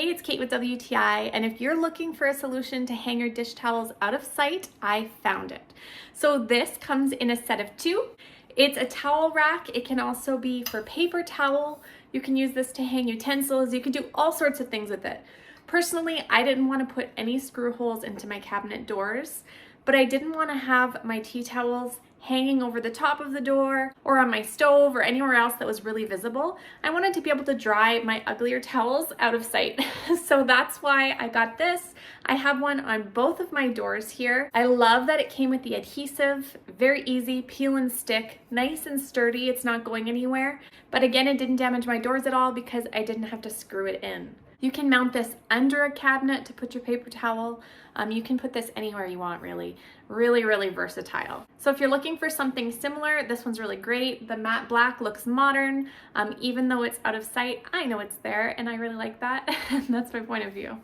Hey, it's Kate with WTI, and if you're looking for a solution to hang your dish towels out of sight, I found it. So this comes in a set of two. It's a towel rack. It can also be for paper towel. You can use this to hang utensils. You can do all sorts of things with it. Personally, I didn't want to put any screw holes into my cabinet doors, but I didn't want to have my tea towels hanging over the top of the door or on my stove or anywhere else that was really visible. I wanted to be able to dry my uglier towels out of sight. So that's why I got this. I have one on both of my doors here. I love that it came with the adhesive, very easy, peel and stick, nice and sturdy. It's not going anywhere. But again, it didn't damage my doors at all because I didn't have to screw it in. You can mount this under a cabinet to put your paper towel. You can put this anywhere you want, really. Really versatile. So if you're looking for something similar, this one's really great. The matte black looks modern. Even though it's out of sight, I know it's there and I really like that. That's my point of view.